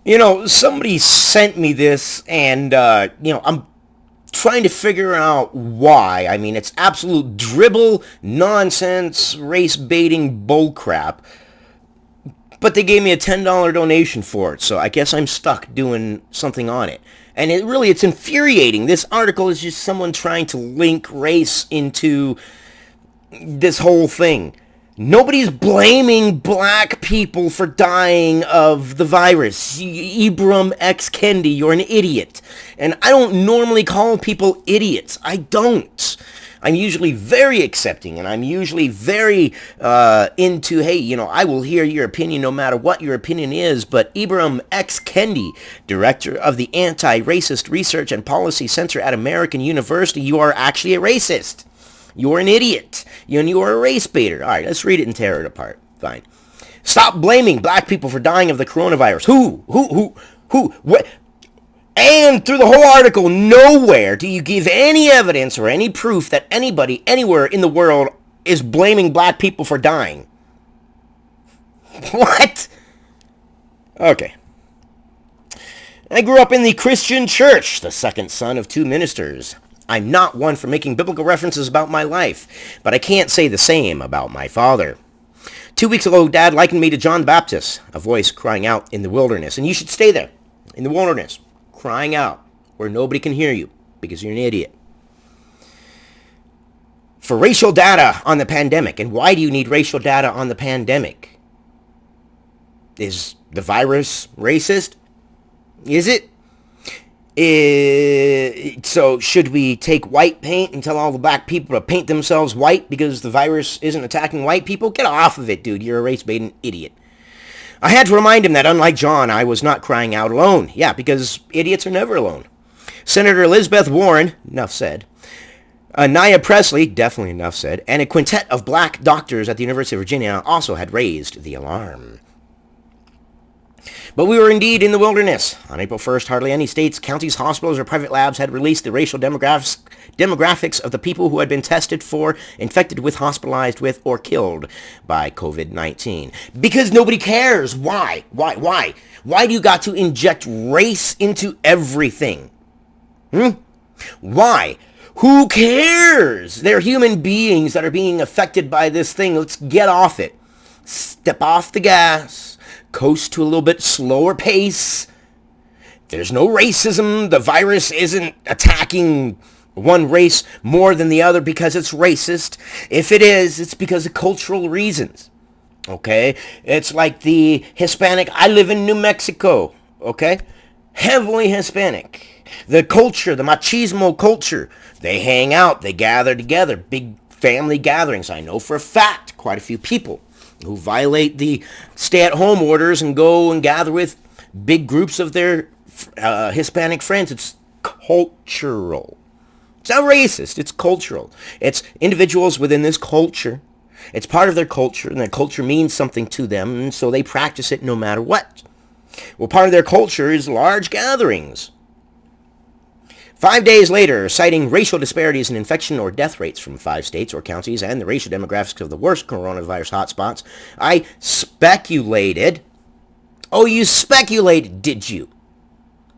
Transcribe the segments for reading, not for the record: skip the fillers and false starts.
Somebody sent me this, and I'm trying to figure out why. I mean, it's absolute dribble, nonsense, race baiting bullcrap. But they gave me a $10 donation for it, so I guess I'm stuck doing something on it. And it's infuriating. This article is just someone trying to link race into this whole thing. Nobody's blaming black people for dying of the virus. Ibram X. Kendi, you're an idiot. And I don't normally call people idiots. I don't. I'm usually very accepting, and I'm usually very into, hey, I will hear your opinion no matter what your opinion is. But Ibram X. Kendi, director of the Anti-Racist Research and Policy Center at American University, you are actually a racist. You're an idiot. You're a race baiter. All right, let's read it and tear it apart. Fine. Stop blaming black people for dying of the coronavirus. Who? What? And through the whole article, nowhere do you give any evidence or any proof that anybody anywhere in the world is blaming black people for dying. What? Okay. I grew up in the Christian church, the second son of two ministers. I'm not one for making biblical references about my life, but I can't say the same about my father. 2 weeks ago, Dad likened me to John the Baptist, a voice crying out in the wilderness. And you should stay there, in the wilderness, crying out, where nobody can hear you, because you're an idiot. For racial data on the pandemic, and why do you need racial data on the pandemic? Is the virus racist? Is it? So should we take white paint and tell all the black people to paint themselves white because the virus isn't attacking white people? Get off of it, dude. You're a race-baiting idiot. I had to remind him that unlike John, I was not crying out alone. Yeah, because idiots are never alone. Senator Elizabeth Warren, enough said. Nia Presley, definitely enough said. And a quintet of black doctors at the University of Virginia also had raised the alarm. But we were indeed in the wilderness. On April 1st, hardly any states, counties, hospitals, or private labs had released the racial demographics of the people who had been tested for, infected with, hospitalized with, or killed by COVID-19. Because nobody cares. Why? Why do you got to inject race into everything? Why? Who cares? They're human beings that are being affected by this thing. Let's get off it. Step off the gas. Coast to a little bit slower pace. There's no racism. The virus isn't attacking one race more than the other because it's racist. If it is, it's because of cultural reasons. Okay? It's like the Hispanic. I live in New Mexico. Okay? Heavily Hispanic. The culture, the machismo culture. They hang out. They gather together. Big family gatherings. I know for a fact quite a few people who violate the stay-at-home orders and go and gather with big groups of their Hispanic friends. It's cultural. It's not racist. It's cultural. It's individuals within this culture. It's part of their culture, and their culture means something to them, and so they practice it no matter what. Well, part of their culture is large gatherings. 5 days later, citing racial disparities in infection or death rates from 5 states or counties and the racial demographics of the worst coronavirus hotspots, I speculated. Oh, you speculated, did you?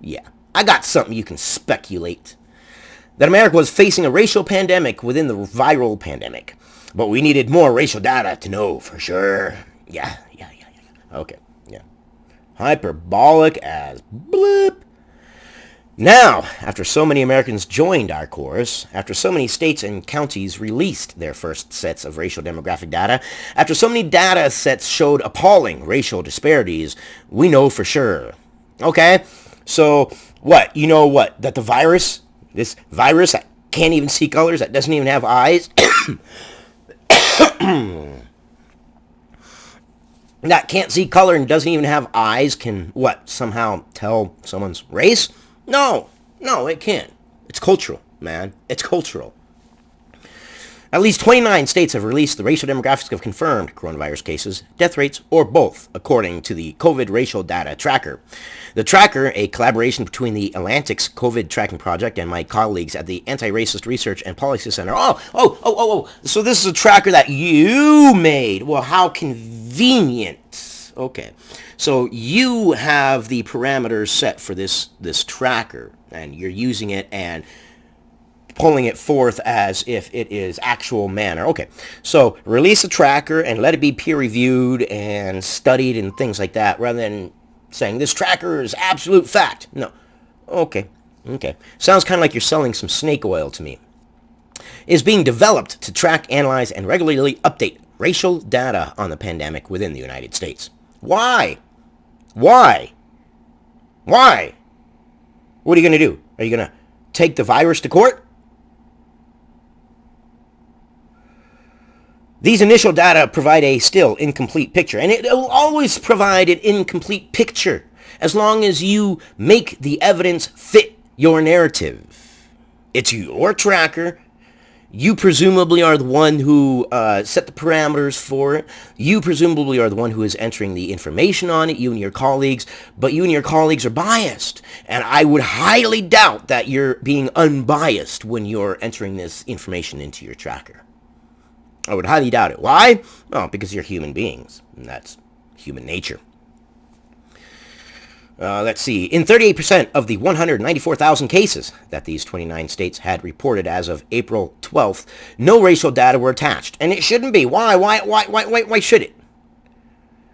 Yeah, I got something you can speculate. That America was facing a racial pandemic within the viral pandemic. But we needed more racial data to know for sure. Yeah. Okay, yeah. Hyperbolic as bloop. Now, after so many Americans joined our chorus, after so many states and counties released their first sets of racial demographic data, after so many data sets showed appalling racial disparities, we know for sure. Okay? So, what? You know what? That the virus, this virus that can't even see colors, that doesn't even have eyes, that can't see color and doesn't even have eyes, can, what, somehow tell someone's race? No, it can't. It's cultural, man. It's cultural. At least 29 states have released the racial demographics of confirmed coronavirus cases, death rates, or both, according to the COVID Racial Data Tracker. The tracker, a collaboration between the Atlantic's COVID Tracking Project and my colleagues at the Anti-Racist Research and Policy Center. Oh. So this is a tracker that you made. Well, how convenient. Okay. So you have the parameters set for this tracker, and you're using it and pulling it forth as if it is actual manner. Okay. So release a tracker and let it be peer reviewed and studied and things like that, rather than saying this tracker is absolute fact. No. Okay. Okay. Sounds kind of like you're selling some snake oil to me. Is being developed to track, analyze, and regularly update racial data on the pandemic within the United States. Why? Why? Why? What are you going to do? Are you going to take the virus to court? These initial data provide a still incomplete picture, and it will always provide an incomplete picture as long as you make the evidence fit your narrative. It's your tracker. You presumably are the one who set the parameters for it. You presumably are the one who is entering the information on it, you and your colleagues, but you and your colleagues are biased. And I would highly doubt that you're being unbiased when you're entering this information into your tracker. I would highly doubt it. Why? Well, because you're human beings, and that's human nature. Let's see. In 38% of the 194,000 cases that these 29 states had reported as of April 12th, no racial data were attached. And it shouldn't be. Why? Why should it?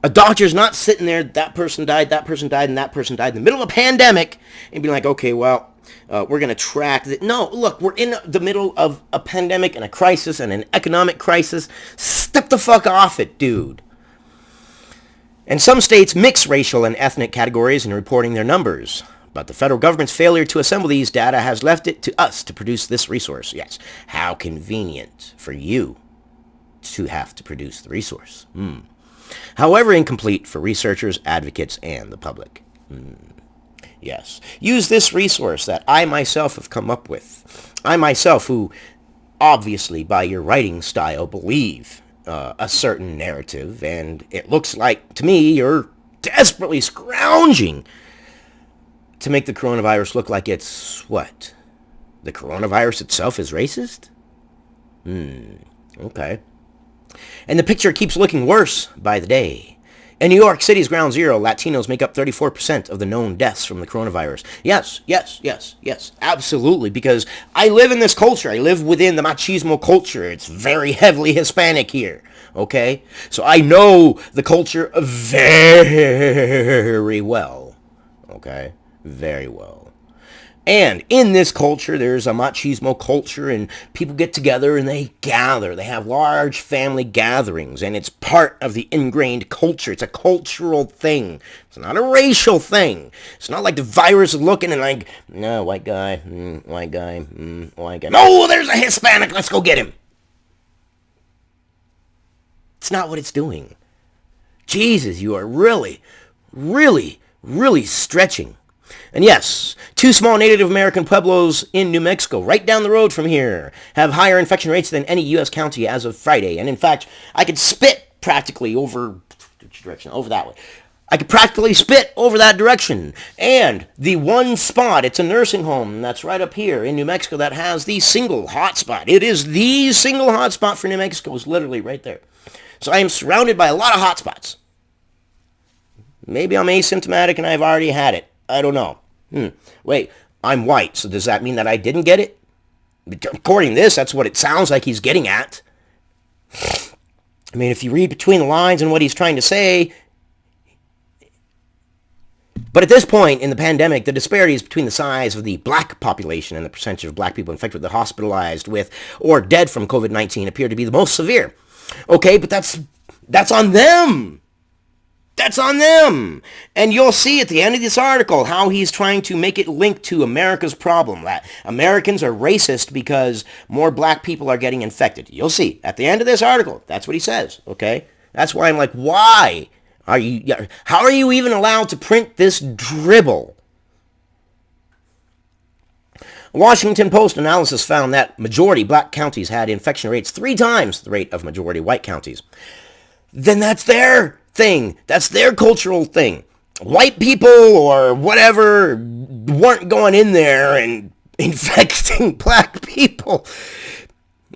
A doctor's not sitting there, that person died, and that person died in the middle of a pandemic, and be like, okay, well, we're going to track that. No, look, we're in the middle of a pandemic and a crisis and an economic crisis. Step the fuck off it, dude. And some states mix racial and ethnic categories in reporting their numbers. But the federal government's failure to assemble these data has left it to us to produce this resource. Yes, how convenient for you to have to produce the resource. However incomplete for researchers, advocates, and the public. Yes, use this resource that I myself have come up with. I myself, who obviously by your writing style believe a certain narrative, and it looks like, to me, you're desperately scrounging to make the coronavirus look like it's, what? The coronavirus itself is racist? Okay. And the picture keeps looking worse by the day. In New York City's ground zero, Latinos make up 34% of the known deaths from the coronavirus. Yes, absolutely, because I live in this culture. I live within the machismo culture. It's very heavily Hispanic here, okay? So I know the culture very well, okay? Very well. And in this culture, there's a machismo culture, and people get together and they gather. They have large family gatherings, and it's part of the ingrained culture. It's a cultural thing. It's not a racial thing. It's not like the virus is looking and like, no, white guy, white guy, white guy. No, there's a Hispanic. Let's go get him. It's not what it's doing. Jesus, you are really, really, really stretching. And yes, 2 small Native American pueblos in New Mexico, right down the road from here, have higher infection rates than any U.S. county as of Friday. And in fact, I could spit practically over that way. I could practically spit over that direction. And the one spot, it's a nursing home that's right up here in New Mexico that has the single hotspot. It is the single hotspot for New Mexico. It's literally right there. So I am surrounded by a lot of hotspots. Maybe I'm asymptomatic and I've already had it. I don't know. Wait, I'm white, so does that mean that I didn't get it? According to this, that's what it sounds like he's getting at. I mean, if you read between the lines and what he's trying to say. But at this point in the pandemic, the disparities between the size of the black population and the percentage of black people infected with, hospitalized with, or dead from COVID-19 appear to be the most severe. Okay, but that's on them. That's on them. And you'll see at the end of this article how he's trying to make it linked to America's problem, that Americans are racist because more black people are getting infected. You'll see at the end of this article. That's what he says, okay? That's why I'm like, why? How are you even allowed to print this dribble? A Washington Post analysis found that majority black counties had infection rates 3 times the rate of majority white counties. Then that's their thing. That's their cultural thing. White people or whatever weren't going in there and infecting black people.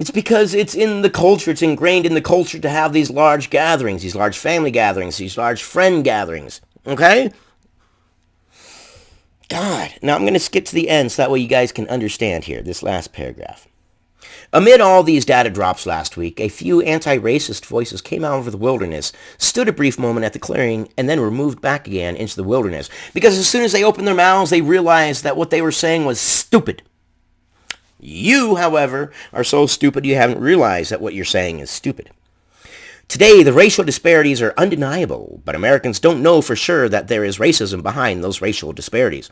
It's because it's in the culture, it's ingrained in the culture to have these large gatherings, these large family gatherings, these large friend gatherings. Okay? God. Now I'm going to skip to the end so that way you guys can understand here, this last paragraph. Amid all these data drops last week, a few anti-racist voices came out of the wilderness, stood a brief moment at the clearing, and then were moved back again into the wilderness. Because as soon as they opened their mouths, they realized that what they were saying was stupid. You, however, are so stupid you haven't realized that what you're saying is stupid. Today, the racial disparities are undeniable, but Americans don't know for sure that there is racism behind those racial disparities.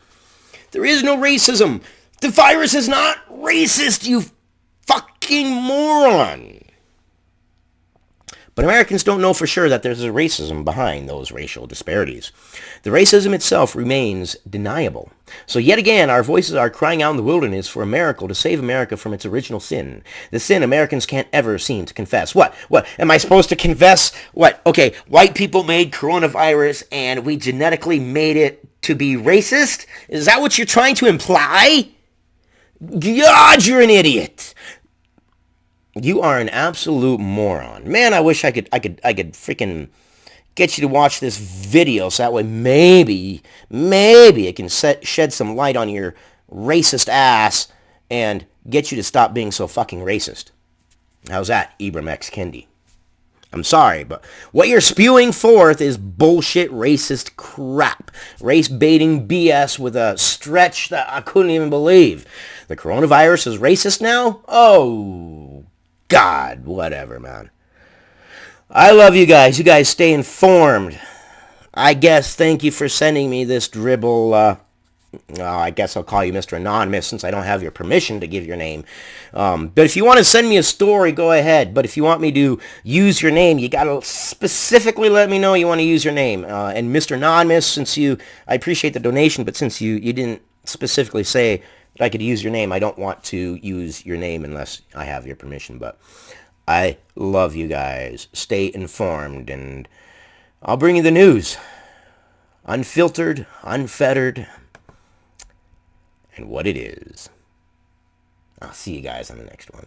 There is no racism. The virus is not racist, you fucking moron. But Americans don't know for sure that there's a racism behind those racial disparities. The racism itself remains deniable. So yet again, our voices are crying out in the wilderness for a miracle to save America from its original sin. The sin Americans can't ever seem to confess. What? Am I supposed to confess? What? Okay, white people made coronavirus and we genetically made it to be racist? Is that what you're trying to imply? God, you're an idiot. You are an absolute moron. Man, I wish I could freaking get you to watch this video so that way maybe it can shed some light on your racist ass and get you to stop being so fucking racist. How's that, Ibram X. Kendi? I'm sorry, but what you're spewing forth is bullshit racist crap. Race baiting BS with a stretch that I couldn't even believe. The coronavirus is racist now? Oh, God, whatever, man. I love you guys. You guys stay informed. I guess thank you for sending me this dribble. I guess I'll call you Mr. Anonymous since I don't have your permission to give your name. But if you want to send me a story, go ahead. But if you want me to use your name, you got to specifically let me know you want to use your name. And Mr. Anonymous, I appreciate the donation, but since you didn't specifically say that I could use your name, I don't want to use your name unless I have your permission. But I love you guys. Stay informed, and I'll bring you the news. Unfiltered, unfettered, and what it is. I'll see you guys on the next one.